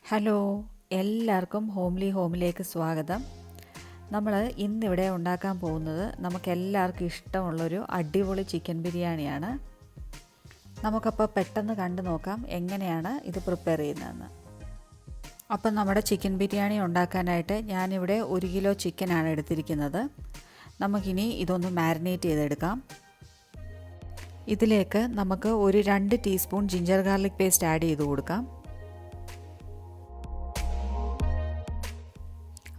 Hello, എല്ലാവർക്കും ഹോമിലേക്ക് സ്വാഗതം. നമ്മൾ ഇന്നിവിടെ ഉണ്ടാക്കാൻ പോകുന്നത് നമുക്കെല്ലാവർക്കും ഇഷ്ടമുള്ളൊരു അടിപൊളി ചിക്കൻ ബിരിയാണിയാണ്. നമുക്കപ്പോൾ പെട്ടെന്ന് കണ്ടു നോക്കാം എങ്ങനെയാണ് ഇത് പ്രിപ്പയർ ചെയ്യുന്നതെന്ന്. അപ്പം നമ്മുടെ ചിക്കൻ ബിരിയാണി ഉണ്ടാക്കാനായിട്ട് ഞാനിവിടെ 1 കിലോ ചിക്കനാണ് എടുത്തിരിക്കുന്നത്. നമുക്കിനി ഇതൊന്ന് മാരിനേറ്റ് ചെയ്തെടുക്കാം. ഇതിലേക്ക് നമുക്ക് ഒരു 2 teaspoon ginger garlic paste add ചെയ്ത് കൊടുക്കാം.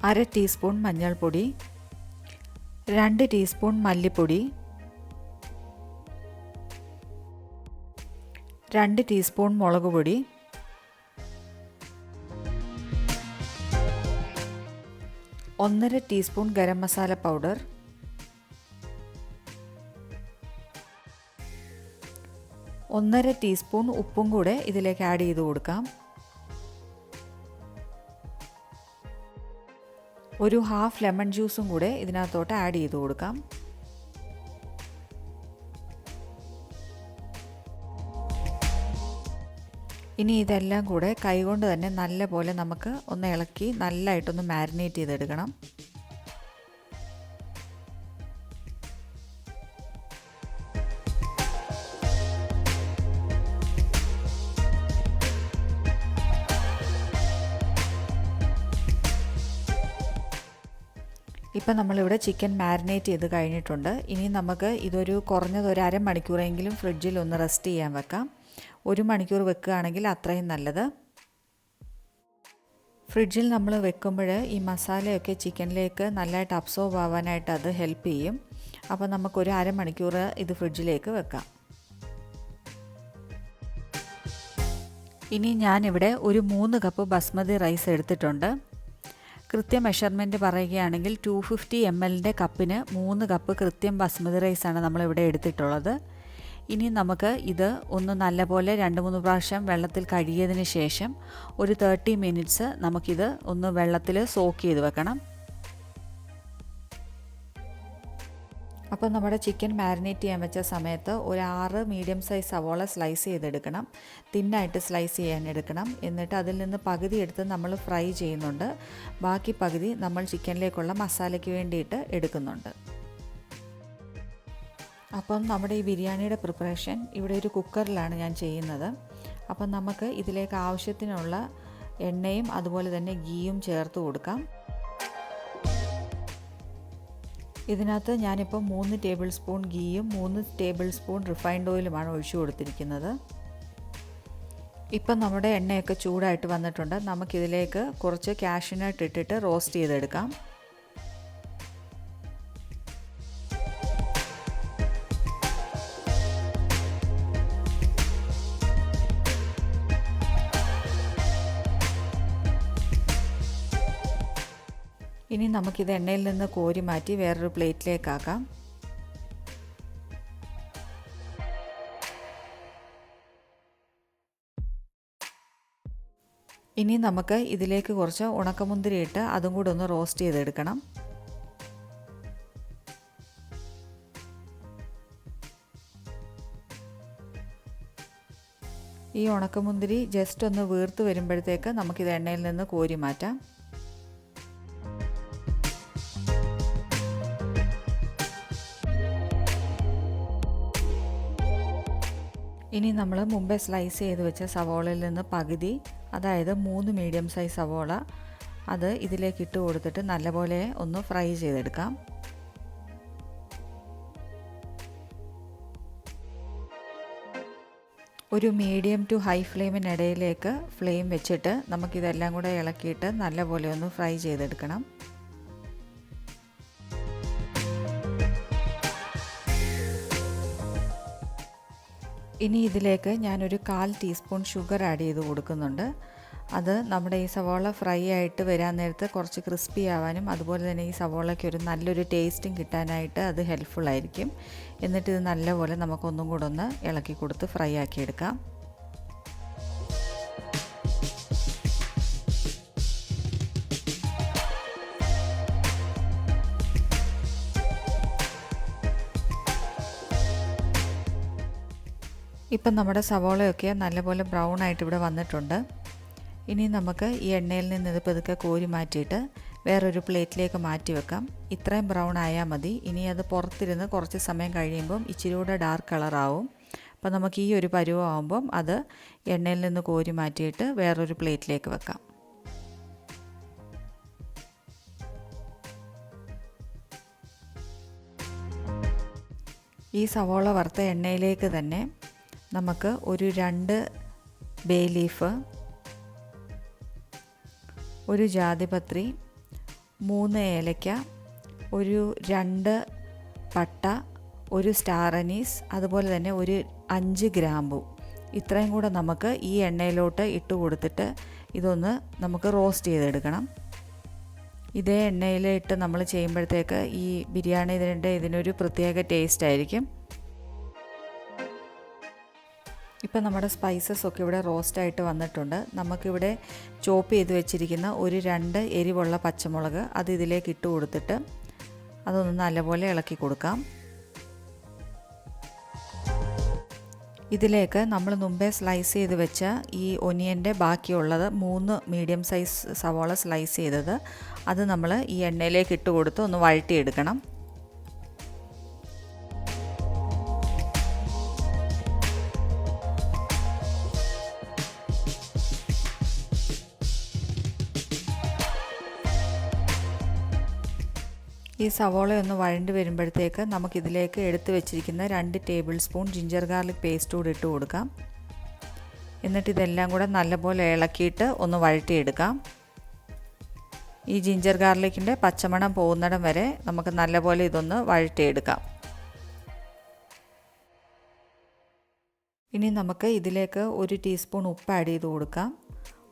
1/2 ടീസ്പൂൺ മഞ്ഞൾപ്പൊടി, 2 ടീസ്പൂൺ മല്ലിപ്പൊടി, 2 ടീസ്പൂൺ മുളക് പൊടി, 1/2 teaspoon garam masala powder, 1/2 teaspoon ഉപ്പും കൂടെ ഇതിലേക്ക് ആഡ് ചെയ്ത് കൊടുക്കാം. ഒരു ഹാഫ് ലെമൺ ജ്യൂസും കൂടെ ഇതിനകത്തോട്ട് ആഡ് ചെയ്ത് കൊടുക്കാം. ഇനി ഇതെല്ലാം കൂടെ കൈകൊണ്ട് തന്നെ നല്ലപോലെ നമുക്ക് ഒന്ന് ഇളക്കി നല്ലതായിട്ടൊന്ന് മാരിനേറ്റ് ചെയ്തെടുക്കണം. ഇപ്പം നമ്മളിവിടെ ചിക്കൻ മാരിനേറ്റ് ചെയ്ത് കഴിഞ്ഞിട്ടുണ്ട്. ഇനി നമുക്ക് ഇതൊരു കുറഞ്ഞത് ഒരു അരമണിക്കൂറെങ്കിലും ഫ്രിഡ്ജിൽ ഒന്ന് റെസ്റ്റ് ചെയ്യാൻ വെക്കാം. 1 മണിക്കൂർ വെക്കുകയാണെങ്കിൽ അത്രയും നല്ലത്. ഫ്രിഡ്ജിൽ നമ്മൾ വെക്കുമ്പോൾ ഈ മസാലയൊക്കെ ചിക്കനിലേക്ക് നല്ലതായിട്ട് അബ്സോർബ് ആവാനായിട്ട് അത് ഹെൽപ്പ് ചെയ്യും. അപ്പോൾ നമുക്കൊരു അരമണിക്കൂർ ഇത് ഫ്രിഡ്ജിലേക്ക് വെക്കാം. ഇനി ഞാനിവിടെ ഒരു 3 കപ്പ് ബസ്മതി റൈസ് എടുത്തിട്ടുണ്ട്. കൃത്യം മെഷർമെൻറ്റ് പറയുകയാണെങ്കിൽ 250 ml കപ്പിന് 3 കപ്പ് കൃത്യം ബസ്മതി റൈസാണ് നമ്മളിവിടെ എടുത്തിട്ടുള്ളത്. ഇനി നമുക്ക് ഇത് ഒന്ന് നല്ലപോലെ 2-3 പ്രാവശ്യം വെള്ളത്തിൽ കഴുകിയതിന് ശേഷം ഒരു 30 മിനിറ്റ്സ് നമുക്കിത് ഒന്ന് വെള്ളത്തിൽ സോക്ക് ചെയ്ത് വെക്കണം. അപ്പോൾ നമ്മുടെ ചിക്കൻ മാരിനേറ്റ് ചെയ്യാൻ വെച്ച സമയത്ത് ഒരു 6 മീഡിയം സൈസ് സവോള സ്ലൈസ് ചെയ്തെടുക്കണം. തിന്നായിട്ട് സ്ലൈസ് ചെയ്യാൻ എടുക്കണം. എന്നിട്ട് അതിൽ നിന്ന് പകുതി എടുത്ത് നമ്മൾ ഫ്രൈ ചെയ്യുന്നുണ്ട്. ബാക്കി പകുതി നമ്മൾ ചിക്കനിലേക്കുള്ള മസാലയ്ക്ക് വേണ്ടിയിട്ട് എടുക്കുന്നുണ്ട്. അപ്പം നമ്മുടെ ഈ ബിരിയാണിയുടെ പ്രിപ്പറേഷൻ ഇവിടെ ഒരു കുക്കറിലാണ് ഞാൻ ചെയ്യുന്നത്. അപ്പം നമുക്ക് ഇതിലേക്ക് ആവശ്യത്തിനുള്ള എണ്ണയും അതുപോലെ തന്നെ ഗീയും ചേർത്ത് കൊടുക്കാം. ഇതിനകത്ത് ഞാനിപ്പോൾ 3 ടേബിൾ സ്പൂൺ ഗീയും 3 ടേബിൾ സ്പൂൺ റിഫൈൻഡ് ഓയിലുമാണ് ഒഴിച്ചു കൊടുത്തിരിക്കുന്നത്. ഇപ്പം നമ്മുടെ എണ്ണയൊക്കെ ചൂടായിട്ട് വന്നിട്ടുണ്ട്. നമുക്കിതിലേക്ക് കുറച്ച് കാഷ്യൂ നട്ട് ഇട്ടിട്ട് റോസ്റ്റ് ചെയ്തെടുക്കാം. ഇനി നമുക്കിത് എണ്ണയിൽ നിന്ന് കോരി മാറ്റി വേറൊരു പ്ലേറ്റിലേക്കാക്കാം. ഇനി നമുക്ക് ഇതിലേക്ക് കുറച്ച് ഉണക്കമുന്തിരി ഇട്ട് അതും കൂടെ ഒന്ന് റോസ്റ്റ് ചെയ്തെടുക്കണം. ഈ ഉണക്കമുന്തിരി ജസ്റ്റ് ഒന്ന് വീർത്ത് വരുമ്പോഴത്തേക്ക് നമുക്കിത് എണ്ണയിൽ നിന്ന് കോരി മാറ്റാം. ഇനി നമ്മൾ മുമ്പേ സ്ലൈസ് ചെയ്ത് വെച്ച സവോളയിൽ നിന്ന് പകുതി, അതായത് 3 മീഡിയം സൈസ് സവോള, അത് ഇതിലേക്ക് ഇട്ട് കൊടുത്തിട്ട് നല്ലപോലെ ഒന്ന് ഫ്രൈ ചെയ്തെടുക്കാം. ഒരു മീഡിയം ടു ഹൈ ഫ്ലെയിമിനിടയിലേക്ക് ഫ്ലെയിം വെച്ചിട്ട് നമുക്കിതെല്ലാം കൂടെ ഇളക്കിയിട്ട് നല്ലപോലെ ഒന്ന് ഫ്രൈ ചെയ്തെടുക്കണം. ഇനി ഇതിലേക്ക് ഞാനൊരു 1/4 ടീസ്പൂൺ ഷുഗർ ആഡ് ചെയ്ത് കൊടുക്കുന്നുണ്ട്. അത് നമ്മുടെ ഈ സവോള ഫ്രൈ ആയിട്ട് വരാൻ നേരത്ത് കുറച്ച് ക്രിസ്പി ആവാനും അതുപോലെ തന്നെ ഈ സവോളയ്ക്ക് ഒരു നല്ലൊരു ടേസ്റ്റും കിട്ടാനായിട്ട് അത് ഹെൽപ്ഫുൾ ആയിരിക്കും. എന്നിട്ട് ഇത് നല്ലപോലെ നമുക്കൊന്നും കൂടെ ഒന്ന് ഇളക്കി കൊടുത്ത് ഫ്രൈ ആക്കിയെടുക്കാം. ഇപ്പം നമ്മുടെ സവോളയൊക്കെ നല്ലപോലെ ബ്രൗൺ ആയിട്ട് ഇവിടെ വന്നിട്ടുണ്ട്. ഇനി നമുക്ക് ഈ എണ്ണയിൽ നിന്ന് ഇത് പതുക്കെ കോരി മാറ്റിയിട്ട് വേറൊരു പ്ലേറ്റിലേക്ക് മാറ്റി വെക്കാം. ഇത്രയും ബ്രൗൺ ആയാൽ മതി. ഇനി അത് പുറത്തിരുന്ന് കുറച്ച് സമയം കഴിയുമ്പം ഇച്ചിരി കൂടെ ഡാർക്ക് കളറാവും. അപ്പോൾ നമുക്ക് ഈ ഒരു പരുവമാകുമ്പം അത് എണ്ണയിൽ നിന്ന് കോരി മാറ്റിയിട്ട് വേറൊരു പ്ലേറ്റിലേക്ക് വെക്കാം. ഈ സവോള വറുത്ത എണ്ണയിലേക്ക് തന്നെ നമുക്ക് ഒരു 2 ബേ ലീഫ്, ഒരു ജാതിപത്രി, 3 ഏലക്ക, ഒരു 2 പട്ട, ഒരു സ്റ്റാർ അനീസ്, അതുപോലെ തന്നെ ഒരു 5 ഗ്രാമ്പു, ഇത്രയും കൂടെ നമുക്ക് ഈ എണ്ണയിലോട്ട് ഇട്ട് കൊടുത്തിട്ട് ഇതൊന്ന് നമുക്ക് റോസ്റ്റ് ചെയ്തെടുക്കണം. ഇതേ എണ്ണയിൽ ഇട്ട് നമ്മൾ ചെയ്യുമ്പോഴത്തേക്ക് ഈ ബിരിയാണി ഇതിനൊരു പ്രത്യേക ടേസ്റ്റ് ആയിരിക്കും. ഇപ്പം നമ്മുടെ സ്പൈസസ് ഒക്കെ ഇവിടെ റോസ്റ്റായിട്ട് വന്നിട്ടുണ്ട്. നമുക്കിവിടെ ചോപ്പ് ചെയ്ത് വെച്ചിരിക്കുന്ന ഒരു 2 എരിവുള്ള പച്ചമുളക് അത് ഇതിലേക്ക് ഇട്ട് കൊടുത്തിട്ട് അതൊന്ന് നല്ലപോലെ ഇളക്കി കൊടുക്കാം. ഇതിലേക്ക് നമ്മൾ മുമ്പേ സ്ലൈസ് ചെയ്ത് വെച്ച ഈ ഒനിയൻ്റെ ബാക്കിയുള്ളത് 3 മീഡിയം സൈസ് സവാള സ്ലൈസ് ചെയ്തത് അത് നമ്മൾ ഈ എണ്ണയിലേക്ക് ഇട്ട് കൊടുത്ത് ഒന്ന് വഴറ്റിയെടുക്കണം. ഈ സവോള ഒന്ന് വഴണ്ടി വരുമ്പോഴത്തേക്ക് നമുക്കിതിലേക്ക് എടുത്തു വെച്ചിരിക്കുന്ന 2 table spoon ginger garlic paste കൂടി ഇട്ട് കൊടുക്കാം. എന്നിട്ട് ഇതെല്ലാം കൂടെ നല്ലപോലെ ഇളക്കിയിട്ട് ഒന്ന് വഴറ്റിയെടുക്കാം. ഈ ജിഞ്ചർ ഗാർലിക്കിൻ്റെ പച്ചമണം പോകുന്നിടം വരെ നമുക്ക് നല്ലപോലെ ഇതൊന്ന് വഴറ്റിയെടുക്കാം. ഇനി നമുക്ക് ഇതിലേക്ക് 1 ടീസ്പൂൺ ഉപ്പ് ആഡ് ചെയ്ത് കൊടുക്കാം.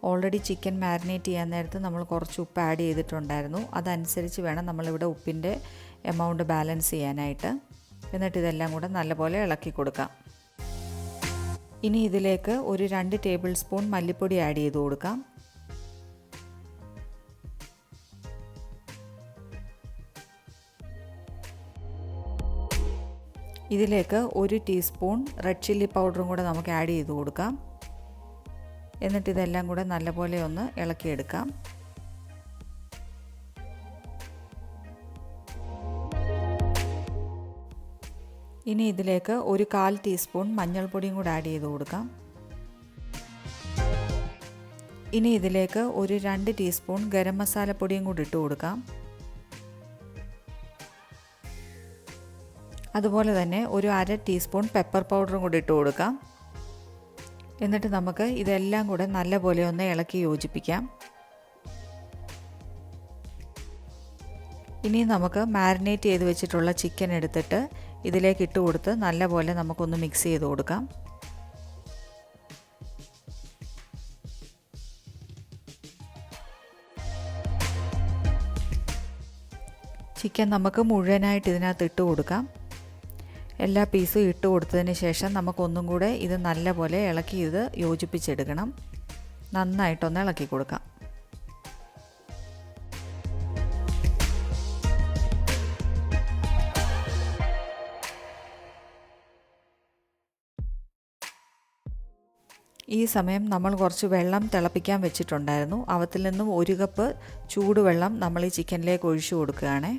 ഓൾറെഡി ചിക്കൻ മാരിനേറ്റ് ചെയ്യാൻ നേരത്ത് നമ്മൾ കുറച്ച് ഉപ്പ് ആഡ് ചെയ്തിട്ടുണ്ടായിരുന്നു. അതനുസരിച്ച് വേണം നമ്മളിവിടെ ഉപ്പിൻ്റെ എമൗണ്ട് ബാലൻസ് ചെയ്യാനായിട്ട്. എന്നിട്ട് ഇതെല്ലാം കൂടെ നല്ലപോലെ ഇളക്കി കൊടുക്കാം. ഇനി ഇതിലേക്ക് ഒരു 2 ടേബിൾ സ്പൂൺ മല്ലിപ്പൊടി ആഡ് ചെയ്ത് കൊടുക്കാം. ഇതിലേക്ക് 1 ടീസ്പൂൺ റെഡ് ചില്ലി പൗഡറും കൂടെ നമുക്ക് ആഡ് ചെയ്ത് കൊടുക്കാം. എന്നിട്ട് ഇതെല്ലാം കൂടെ നല്ലപോലെ ഒന്ന് ഇളക്കിയെടുക്കാം. ഇനി ഇതിലേക്ക് ഒരു 1/4 ടീസ്പൂൺ മഞ്ഞൾപ്പൊടിയും കൂടെ ആഡ് ചെയ്ത് കൊടുക്കാം. ഇനി ഇതിലേക്ക് ഒരു 2 ടീസ്പൂൺ ഗരം മസാലപ്പൊടിയും കൂടി ഇട്ട് കൊടുക്കാം. അതുപോലെ തന്നെ ഒരു 1/2 ടീസ്പൂൺ പെപ്പർ പൗഡറും കൂടി ഇട്ട് കൊടുക്കാം. എന്നിട്ട് നമുക്ക് ഇതെല്ലാം കൂടെ നല്ലപോലെ ഒന്ന് ഇളക്കി യോജിപ്പിക്കാം. ഇനി നമുക്ക് മാരിനേറ്റ് ചെയ്ത് വെച്ചിട്ടുള്ള ചിക്കൻ എടുത്തിട്ട് ഇതിലേക്ക് ഇട്ട് കൊടുത്ത് നല്ലപോലെ നമുക്കൊന്ന് മിക്സ് ചെയ്ത് കൊടുക്കാം. ചിക്കൻ നമുക്ക് മുഴുവനായിട്ട് ഇതിനകത്ത് ഇട്ട് കൊടുക്കാം. എല്ലാ പീസും ഇട്ട് കൊടുത്തതിന് ശേഷം നമുക്കൊന്നും കൂടെ ഇത് നല്ലപോലെ ഇളക്കി ഇത് യോജിപ്പിച്ചെടുക്കണം. നന്നായിട്ടൊന്ന് ഇളക്കി കൊടുക്കാം. ഈ സമയം നമ്മൾ കുറച്ച് വെള്ളം തിളപ്പിക്കാൻ വെച്ചിട്ടുണ്ടായിരുന്നു. അവത്തിൽ നിന്നും 1 കപ്പ് ചൂടുവെള്ളം നമ്മൾ ഈ ചിക്കനിലേക്ക് ഒഴിച്ചു കൊടുക്കുകയാണ്.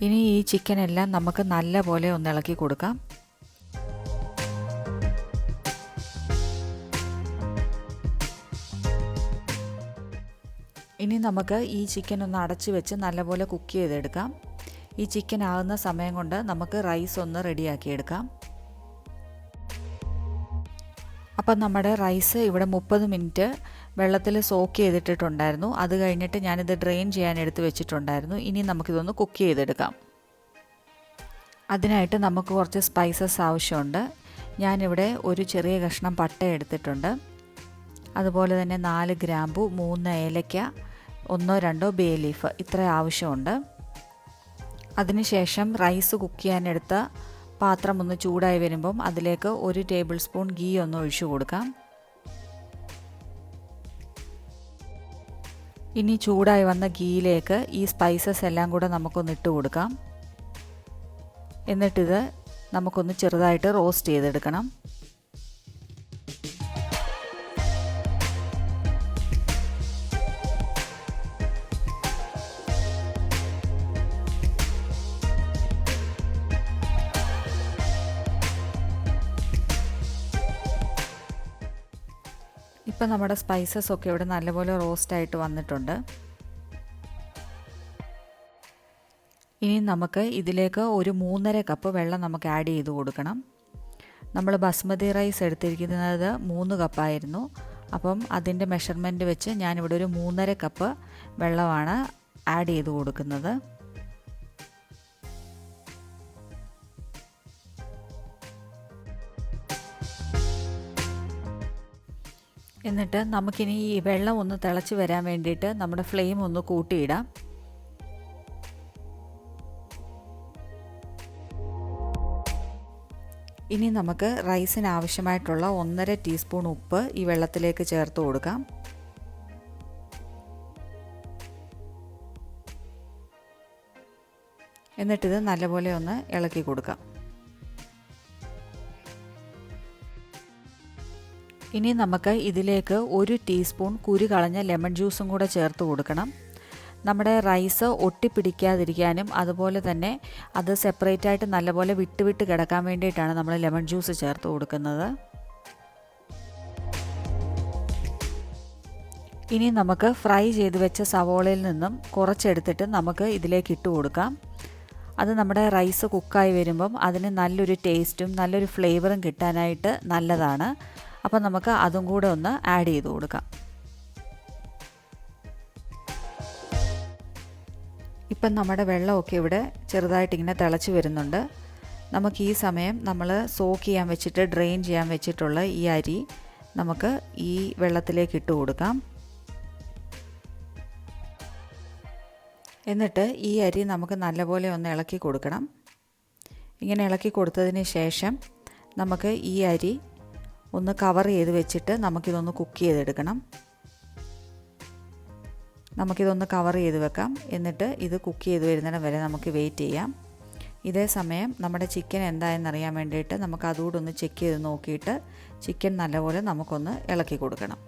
ഇനി ഈ ചിക്കനെല്ലാം നമുക്ക് നല്ലപോലെ ഒന്ന് ഇളക്കി കൊടുക്കാം. ഇനി നമുക്ക് ഈ ചിക്കൻ ഒന്ന് അടച്ചു വെച്ച് നല്ലപോലെ കുക്ക് ചെയ്തെടുക്കാം. ഈ ചിക്കൻ ആകുന്ന സമയം കൊണ്ട് നമുക്ക് റൈസ് ഒന്ന് റെഡിയാക്കിയെടുക്കാം. അപ്പം നമ്മുടെ റൈസ് ഇവിടെ 30 മിനിറ്റ് വെള്ളത്തിൽ സോക്ക് ചെയ്തിട്ടുണ്ടായിരുന്നു. അത് കഴിഞ്ഞിട്ട് ഞാനിത് ഡ്രെയിൻ ചെയ്യാൻ എടുത്ത് വെച്ചിട്ടുണ്ടായിരുന്നു. ഇനി നമുക്കിതൊന്ന് കുക്ക് ചെയ്തെടുക്കാം. അതിനായിട്ട് നമുക്ക് കുറച്ച് സ്പൈസസ് ആവശ്യമുണ്ട്. ഞാനിവിടെ ഒരു ചെറിയ കഷ്ണം പട്ട എടുത്തിട്ടുണ്ട്. അതുപോലെ തന്നെ 4 ഗ്രാമ്പു, 3 ഏലക്ക, 1-2 ബേ ലീഫ്, ഇത്ര ആവശ്യമുണ്ട്. അതിനുശേഷം റൈസ് കുക്ക് ചെയ്യാനെടുത്ത പാത്രം ഒന്ന് ചൂടായി വരുമ്പം അതിലേക്ക് 1 ടേബിൾ സ്പൂൺ ഗീ ഒന്ന് ഒഴിച്ചു കൊടുക്കാം. ഇനി ചൂടായി വന്ന ഗീയിലേക്ക് ഈ സ്പൈസസ് എല്ലാം കൂടെ നമുക്കൊന്ന് ഇട്ട് കൊടുക്കാം. എന്നിട്ടിത് നമുക്കൊന്ന് ചെറുതായിട്ട് റോസ്റ്റ് ചെയ്തെടുക്കണം. ഇപ്പം നമ്മുടെ സ്പൈസസ് ഒക്കെ ഇവിടെ നല്ലപോലെ റോസ്റ്റായിട്ട് വന്നിട്ടുണ്ട്. ഇനി നമുക്ക് ഇതിലേക്ക് ഒരു 3.5 കപ്പ് വെള്ളം നമുക്ക് ആഡ് ചെയ്ത് കൊടുക്കണം. നമ്മൾ ബസ്മതി റൈസ് എടുത്തിരിക്കുന്നത് 3 കപ്പായിരുന്നു. അപ്പം അതിൻ്റെ മെഷർമെൻറ്റ് വെച്ച് ഞാനിവിടെ ഒരു 3.5 കപ്പ് വെള്ളമാണ് ആഡ് ചെയ്ത് കൊടുക്കുന്നത്. എന്നിട്ട് നമുക്കിനി ഈ വെള്ളം ഒന്ന് തിളച്ച് വരാൻ വേണ്ടിയിട്ട് നമ്മുടെ ഫ്ലെയിം ഒന്ന് കൂട്ടിയിടാം. ഇനി നമുക്ക് റൈസിന് ആവശ്യമായിട്ടുള്ള 1.5 ടീസ്പൂൺ ഉപ്പ് ഈ വെള്ളത്തിലേക്ക് ചേർത്ത് കൊടുക്കാം. എന്നിട്ടിത് നല്ലപോലെ ഒന്ന് ഇളക്കി കൊടുക്കാം. ഇനി നമുക്ക് ഇതിലേക്ക് 1 ടീസ്പൂൺ കുരു കളഞ്ഞ ലെമൺ ജ്യൂസും കൂടെ ചേർത്ത് കൊടുക്കണം. നമ്മുടെ റൈസ് ഒട്ടിപ്പിടിക്കാതിരിക്കാനും അതുപോലെ തന്നെ അത് സെപ്പറേറ്റായിട്ട് നല്ലപോലെ വിട്ട് കിടക്കാൻ വേണ്ടിയിട്ടാണ് നമ്മൾ ലെമൺ ജ്യൂസ് ചേർത്ത് കൊടുക്കുന്നത്. ഇനി നമുക്ക് ഫ്രൈ ചെയ്ത് വെച്ച സവോളയിൽ നിന്നും കുറച്ചെടുത്തിട്ട് നമുക്ക് ഇതിലേക്ക് ഇട്ട് കൊടുക്കാം. അത് നമ്മുടെ റൈസ് കുക്കായി വരുമ്പം അതിന് നല്ലൊരു ടേസ്റ്റും നല്ലൊരു ഫ്ലേവറും കിട്ടാനായിട്ട് നല്ലതാണ്. അപ്പോൾ നമുക്ക് അതും കൂടെ ഒന്ന് ആഡ് ചെയ്ത് കൊടുക്കാം. ഇപ്പം നമ്മുടെ വെള്ളമൊക്കെ ഇവിടെ ചെറുതായിട്ടിങ്ങനെ തിളച്ച് വരുന്നുണ്ട്. നമുക്ക് ഈ സമയം നമ്മൾ സോക്ക് ചെയ്യാൻ വെച്ചിട്ട് ഡ്രെയിൻ ചെയ്യാൻ വെച്ചിട്ടുള്ള ഈ അരി നമുക്ക് ഈ വെള്ളത്തിലേക്ക് ഇട്ട് കൊടുക്കാം. എന്നിട്ട് ഈ അരി നമുക്ക് നല്ലപോലെ ഒന്ന് ഇളക്കി കൊടുക്കണം. ഇങ്ങനെ ഇളക്കി കൊടുത്തതിന് ശേഷം നമുക്ക് ഈ അരി ഒന്ന് കവർ ചെയ്ത് വെച്ചിട്ട് നമുക്കിതൊന്ന് കുക്ക് ചെയ്തെടുക്കണം. നമുക്കിതൊന്ന് കവർ ചെയ്ത് വെക്കാം. എന്നിട്ട് ഇത് കുക്ക് ചെയ്ത് വരുന്നിടം വരെ നമുക്ക് വെയിറ്റ് ചെയ്യാം. ഇതേ സമയം നമ്മുടെ ചിക്കൻ എന്തായെന്നറിയാൻ വേണ്ടിയിട്ട് നമുക്ക് അതുകൂടെ ഒന്ന് ചെക്ക് ചെയ്ത് നോക്കിയിട്ട് ചിക്കൻ നല്ലപോലെ നമുക്കൊന്ന് ഇളക്കി കൊടുക്കണം.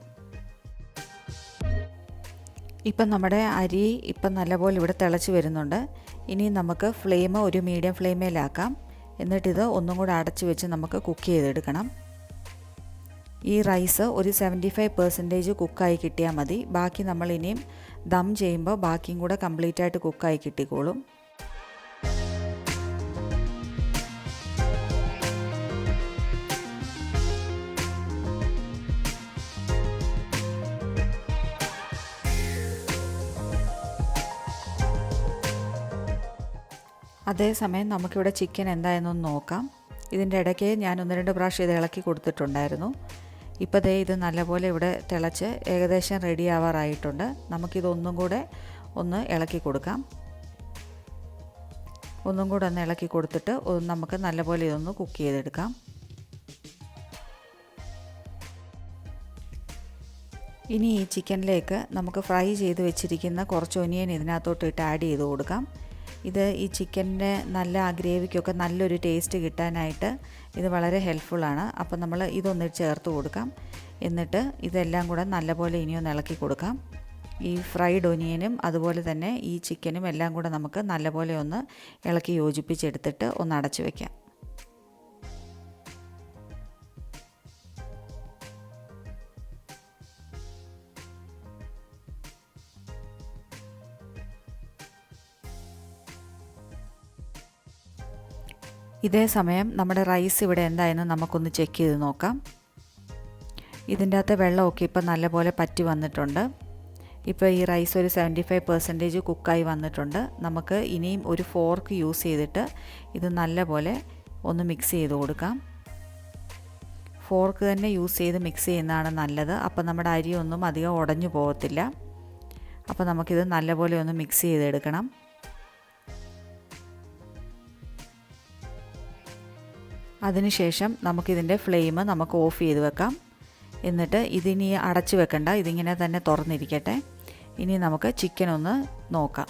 ഇപ്പം നമ്മുടെ അരി ഇപ്പം നല്ലപോലെ ഇവിടെ തിളച്ച് വരുന്നുണ്ട്. ഇനി നമുക്ക് ഫ്ലെയിം ഒരു മീഡിയം ഫ്ലെയിമിലാക്കാം. എന്നിട്ടിത് ഒന്നും കൂടെ അടച്ച് വെച്ച് നമുക്ക് കുക്ക് ചെയ്തെടുക്കണം. ഈ റൈസ് ഒരു 75% കുക്കായി കിട്ടിയാൽ മതി. ബാക്കി നമ്മൾ ഇനിയും ദം ചെയ്യുമ്പോൾ ബാക്കിയും കൂടെ കംപ്ലീറ്റ് ആയിട്ട് കുക്കായി കിട്ടിക്കോളും. അതേസമയം നമുക്കിവിടെ ചിക്കൻ എന്തായെന്നൊന്ന് നോക്കാം. ഇതിൻ്റെ ഇടയ്ക്ക് ഞാൻ 1-2 പ്രാവശ്യം ഇത് ഇളക്കി കൊടുത്തിട്ടുണ്ടായിരുന്നു. ഇപ്പോൾ ദേ ഇത് നല്ലപോലെ ഇവിടെ തിളച്ച് ഏകദേശം റെഡി ആവാറായിട്ടുണ്ട്. നമുക്കിതൊന്നും കൂടെ ഒന്ന് ഇളക്കി കൊടുക്കാം. ഒന്നും കൂടെ ഒന്ന് ഇളക്കി കൊടുത്തിട്ട് നമുക്ക് നല്ലപോലെ ഇതൊന്ന് കുക്ക് ചെയ്തെടുക്കാം. ഇനി ഈ ചിക്കനിലേക്ക് നമുക്ക് ഫ്രൈ ചെയ്ത് വെച്ചിരിക്കുന്ന കുറച്ച് ഒനിയൻ ഇതിനകത്തോട്ട് ഇട്ട് ആഡ് ചെയ്ത് കൊടുക്കാം. ഇത് ഈ ചിക്കൻ്റെ നല്ല ആ ഗ്രേവിക്കൊക്കെ നല്ലൊരു ടേസ്റ്റ് കിട്ടാനായിട്ട് ഇത് വളരെ ഹെൽപ്ഫുള്ളാണ്. അപ്പോൾ നമ്മൾ ഇതൊന്ന് ചേർത്ത് കൊടുക്കാം. എന്നിട്ട് ഇതെല്ലാം കൂടെ നല്ലപോലെ ഇനിയൊന്ന് ഇളക്കി കൊടുക്കാം. ഈ ഫ്രൈഡ് ഒനിയനും അതുപോലെ തന്നെ ഈ ചിക്കനും എല്ലാം കൂടെ നമുക്ക് നല്ലപോലെ ഒന്ന് ഇളക്കി യോജിപ്പിച്ചെടുത്തിട്ട് ഒന്ന് അടച്ചു വയ്ക്കാം. ഇതേ സമയം നമ്മുടെ റൈസ് ഇവിടെ എന്തായെന്ന് നമുക്കൊന്ന് ചെക്ക് ചെയ്ത് നോക്കാം. ഇതിൻ്റെ അകത്ത് വെള്ളമൊക്കെ ഇപ്പോൾ നല്ലപോലെ പറ്റി വന്നിട്ടുണ്ട്. ഇപ്പോൾ ഈ റൈസ് ഒരു 75% കുക്കായി വന്നിട്ടുണ്ട്. നമുക്ക് ഇനിയും ഒരു ഫോർക്ക് യൂസ് ചെയ്തിട്ട് ഇത് നല്ലപോലെ ഒന്ന് മിക്സ് ചെയ്ത് കൊടുക്കാം. ഫോർക്ക് തന്നെ യൂസ് ചെയ്ത് മിക്സ് ചെയ്യുന്നതാണ് നല്ലത്. അപ്പോൾ നമ്മുടെ അരിയൊന്നും അധികം ഉടഞ്ഞു പോകത്തില്ല. അപ്പോൾ നമുക്കിത് നല്ലപോലെ ഒന്ന് മിക്സ് ചെയ്തെടുക്കണം. അതിനുശേഷം നമുക്കിതിൻ്റെ ഫ്ലെയിം നമുക്ക് ഓഫ് ചെയ്ത് വെക്കാം. എന്നിട്ട് ഇതിനി അടച്ചു വെക്കണ്ട, ഇതിങ്ങനെ തന്നെ തുറന്നിരിക്കട്ടെ. ഇനി നമുക്ക് ചിക്കൻ ഒന്ന് നോക്കാം.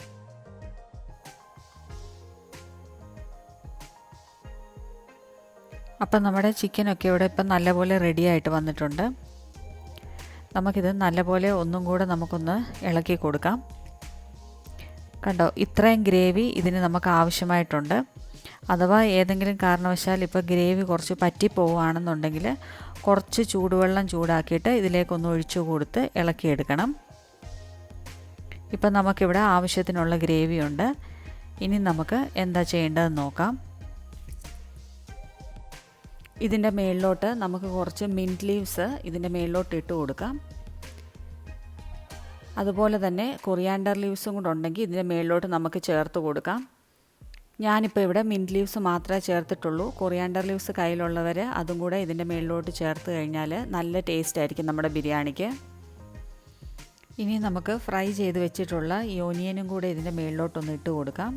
അപ്പം നമ്മുടെ ചിക്കനൊക്കെ ഇവിടെ ഇപ്പം നല്ലപോലെ റെഡിയായിട്ട് വന്നിട്ടുണ്ട്. നമുക്കിത് നല്ലപോലെ ഒന്നും കൂടെ നമുക്കൊന്ന് ഇളക്കി കൊടുക്കാം. കണ്ടോ, ഇത്രയും ഗ്രേവി ഇതിന് നമുക്ക് ആവശ്യമായിട്ടുണ്ട്. അഥവാ ഏതെങ്കിലും കാരണവശാൽ ഇപ്പോൾ ഗ്രേവി കുറച്ച് പറ്റിപ്പോവുകയാണെന്നുണ്ടെങ്കിൽ കുറച്ച് ചൂടുവെള്ളം ചൂടാക്കിയിട്ട് ഇതിലേക്കൊന്ന് ഒഴിച്ചു കൊടുത്ത് ഇളക്കിയെടുക്കണം. ഇപ്പം നമുക്കിവിടെ ആവശ്യത്തിനുള്ള ഗ്രേവി ഉണ്ട്. ഇനി നമുക്ക് എന്താ ചെയ്യേണ്ടതെന്ന് നോക്കാം. ഇതിൻ്റെ മേളിലോട്ട് നമുക്ക് കുറച്ച് മിൻറ്റ് ലീവ്സ് ഇതിൻ്റെ മേളിലോട്ട് ഇട്ട് കൊടുക്കാം. അതുപോലെ തന്നെ കൊറിയാണ്ടർ ലീവ്സും കൂടെ ഉണ്ടെങ്കിൽ ഇതിൻ്റെ മേളിലോട്ട് നമുക്ക് ചേർത്ത് കൊടുക്കാം. ഞാനിപ്പോൾ ഇവിടെ മിൻറ്റ് ലീവ്സ് മാത്രമേ ചേർത്തിട്ടുള്ളൂ. കൊറിയാണ്ടർ ലീവ്സ് കയ്യിലുള്ളവർ അതും കൂടെ ഇതിൻ്റെ മേളിലോട്ട് ചേർത്ത് കഴിഞ്ഞാൽ നല്ല ടേസ്റ്റ് ആയിരിക്കും നമ്മുടെ ബിരിയാണിക്ക്. ഇനി നമുക്ക് ഫ്രൈ ചെയ്ത് വെച്ചിട്ടുള്ള ഈ ഓനിയനും കൂടെ ഇതിൻ്റെ മേളിലോട്ടൊന്ന് ഇട്ട് കൊടുക്കാം.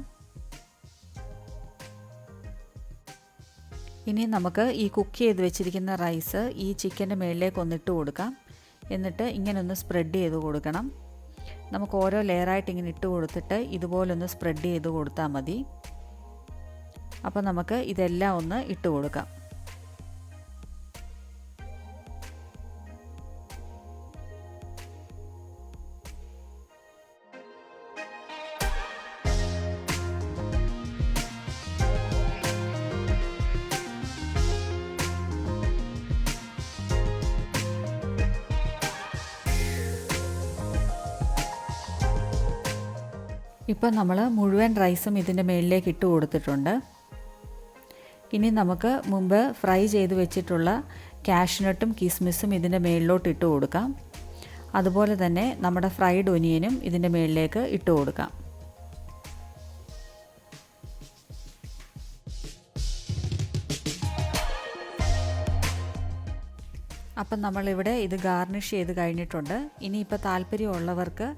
ഇനി നമുക്ക് ഈ കുക്ക് ചെയ്ത് വെച്ചിരിക്കുന്ന റൈസ് ഈ ചിക്കൻ്റെ മേളിലേക്ക് ഒന്ന് ഇട്ട് കൊടുക്കാം. എന്നിട്ട് ഇങ്ങനെ ഒന്ന് സ്പ്രെഡ് ചെയ്ത് കൊടുക്കണം. നമുക്ക് ഓരോ ലെയറായിട്ട് ഇങ്ങനെ ഇട്ട് കൊടുത്തിട്ട് ഇതുപോലൊന്ന് സ്പ്രെഡ് ചെയ്ത് കൊടുത്താൽ മതി. അപ്പോൾ നമുക്ക് ഇതെല്ലാം ഒന്ന് ഇട്ട് കൊടുക്കാം. ഇപ്പോൾ നമ്മൾ മുഴുവൻ റൈസും ഇതിൻ്റെ മുകളിലേക്ക് ഇട്ട് കൊടുത്തിട്ടുണ്ട്. ഇനി നമുക്ക് മുമ്പ് ഫ്രൈ ചെയ്ത് വെച്ചിട്ടുള്ള കാഷ്നട്ടും കിസ്മിസും ഇതിൻ്റെ മുകളിലോട്ട് ഇട്ട് കൊടുക്കാം. അതുപോലെ തന്നെ നമ്മുടെ ഫ്രൈഡ് ഒനിയനും ഇതിൻ്റെ മുകളിലേക്ക് ഇട്ട് കൊടുക്കാം. അപ്പം നമ്മളിവിടെ ഇത് ഗാർണിഷ് ചെയ്ത് കഴിഞ്ഞിട്ടുണ്ട്. ഇനിയിപ്പോൾ താല്പര്യമുള്ളവർക്ക്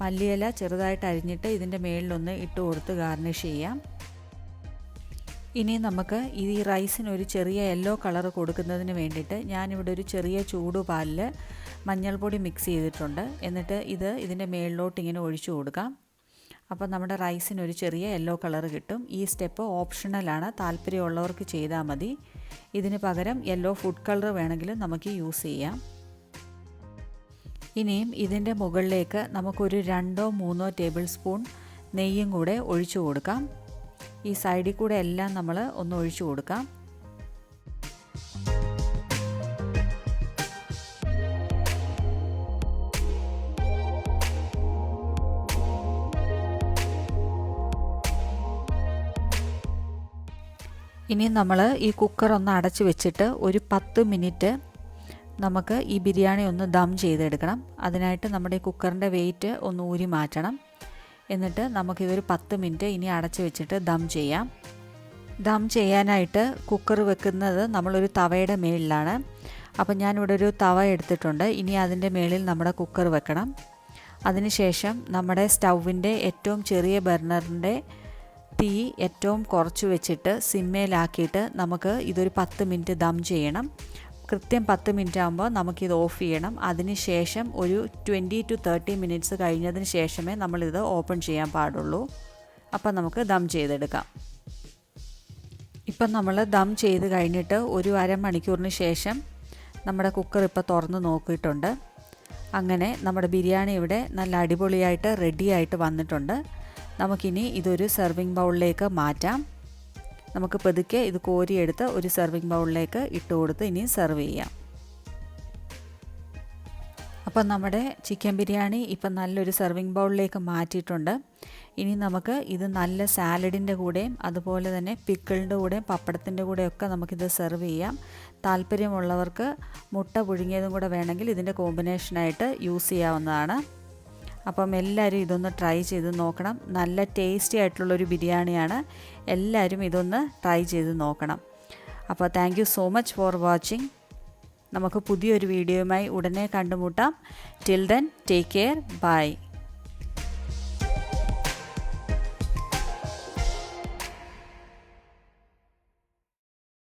മല്ലിയില ചെറുതായിട്ട് അരിഞ്ഞിട്ട് ഇതിൻ്റെ മേളിലൊന്ന് ഇട്ട് കൊടുത്ത് ഗാർണിഷ് ചെയ്യാം. ഇനി നമുക്ക് ഈ റൈസിനൊരു ചെറിയ യെല്ലോ കളർ കൊടുക്കുന്നതിന് വേണ്ടിയിട്ട് ഞാനിവിടെ ഒരു ചെറിയ ചൂടുപാലിൽ മഞ്ഞൾപ്പൊടി മിക്സ് ചെയ്തിട്ടുണ്ട്. എന്നിട്ട് ഇതിൻ്റെ മേളിലോട്ട് ഇങ്ങനെ ഒഴിച്ചു കൊടുക്കാം. അപ്പോൾ നമ്മുടെ റൈസിനൊരു ചെറിയ യെല്ലോ കളർ കിട്ടും. ഈ സ്റ്റെപ്പ് ഓപ്ഷണലാണ്, താല്പര്യമുള്ളവർക്ക് ചെയ്താൽ മതി. ഇതിന് പകരം യെല്ലോ ഫുഡ് കളർ വേണമെങ്കിലും നമുക്ക് യൂസ് ചെയ്യാം. ഇനിയും ഇതിൻ്റെ മുകളിലേക്ക് നമുക്കൊരു 2-3 ടേബിൾ സ്പൂൺ നെയ്യും കൂടെ ഒഴിച്ചു കൊടുക്കാം. ഈ സൈഡിൽ കൂടെ എല്ലാം നമ്മൾ ഒന്ന് ഒഴിച്ചു കൊടുക്കാം. ഇനി നമ്മൾ ഈ കുക്കർ ഒന്ന് അടച്ച് വെച്ചിട്ട് ഒരു 10 മിനിറ്റ് നമുക്ക് ഈ ബിരിയാണി ഒന്ന് ദം ചെയ്തെടുക്കണം. അതിനായിട്ട് നമ്മുടെ ഈ കുക്കറിൻ്റെ വെയിറ്റ് ഒന്ന് ഊരി മാറ്റണം. എന്നിട്ട് നമുക്കിതൊരു 10 മിനിറ്റ് ഇനി അടച്ച് വെച്ചിട്ട് ദം ചെയ്യാം. ദം ചെയ്യാനായിട്ട് കുക്കർ വെക്കുന്നത് നമ്മളൊരു തവയുടെ മേളിലാണ്. അപ്പം ഞാനിവിടെ ഒരു തവ എടുത്തിട്ടുണ്ട്. ഇനി അതിൻ്റെ മേളിൽ നമ്മുടെ കുക്കർ വെക്കണം. അതിനുശേഷം നമ്മുടെ സ്റ്റൗവിൻ്റെ ഏറ്റവും ചെറിയ ബർണറിൻ്റെ തീ ഏറ്റവും കുറച്ച് വെച്ചിട്ട് സിമ്മേലാക്കിയിട്ട് നമുക്ക് ഇതൊരു 10 മിനിറ്റ് ദം ചെയ്യണം. കൃത്യം 10 മിനിറ്റ് ആകുമ്പോൾ നമുക്കിത് ഓഫ് ചെയ്യണം. അതിന് ശേഷം ഒരു 20 to 30 മിനിറ്റ്സ് കഴിഞ്ഞതിന് ശേഷമേ നമ്മളിത് ഓപ്പൺ ചെയ്യാൻ പാടുള്ളൂ. അപ്പം നമുക്ക് ദം ചെയ്തെടുക്കാം. ഇപ്പം നമ്മൾ ദം ചെയ്ത് കഴിഞ്ഞിട്ട് ഒരു അരമണിക്കൂറിന് ശേഷം നമ്മുടെ കുക്കർ ഇപ്പോൾ തുറന്ന് നോക്കിയിട്ടുണ്ട്. അങ്ങനെ നമ്മുടെ ബിരിയാണി ഇവിടെ നല്ല അടിപൊളിയായിട്ട് റെഡിയായിട്ട് വന്നിട്ടുണ്ട്. നമുക്കിനി ഇതൊരു സെർവിങ് ബൗളിലേക്ക് മാറ്റാം. നമുക്ക് പതുക്കെ ഇത് കോരിയെടുത്ത് ഒരു സെർവിങ് ബൗളിലേക്ക് ഇട്ട് കൊടുത്ത് ഇനി സെർവ് ചെയ്യാം. അപ്പം നമ്മുടെ ചിക്കൻ ബിരിയാണി ഇപ്പം നല്ലൊരു സെർവിങ് ബൗളിലേക്ക് മാറ്റിയിട്ടുണ്ട്. ഇനി നമുക്ക് ഇത് നല്ല സാലഡിൻ്റെ കൂടെയും അതുപോലെ തന്നെ പിക്കിളിൻ്റെ കൂടെയും പപ്പടത്തിൻ്റെ കൂടെയൊക്കെ നമുക്കിത് സെർവ് ചെയ്യാം. താല്പര്യമുള്ളവർക്ക് മുട്ട പുഴുങ്ങിയതും കൂടെ വേണമെങ്കിൽ ഇതിൻ്റെ കോമ്പിനേഷനായിട്ട് യൂസ് ചെയ്യാവുന്നതാണ്. അപ്പം എല്ലാവരും ഇതൊന്ന് ട്രൈ ചെയ്ത് നോക്കണം. നല്ല ടേസ്റ്റി ആയിട്ടുള്ളൊരു ബിരിയാണിയാണ്. എല്ലാവരും ഇതൊന്ന് ട്രൈ ചെയ്ത് നോക്കണം. അപ്പോൾ thank you so much for watching. നമുക്ക് പുതിയൊരു വീഡിയോയുമായി ഉടനെ കണ്ടുമുട്ടാം. Till then take care. By.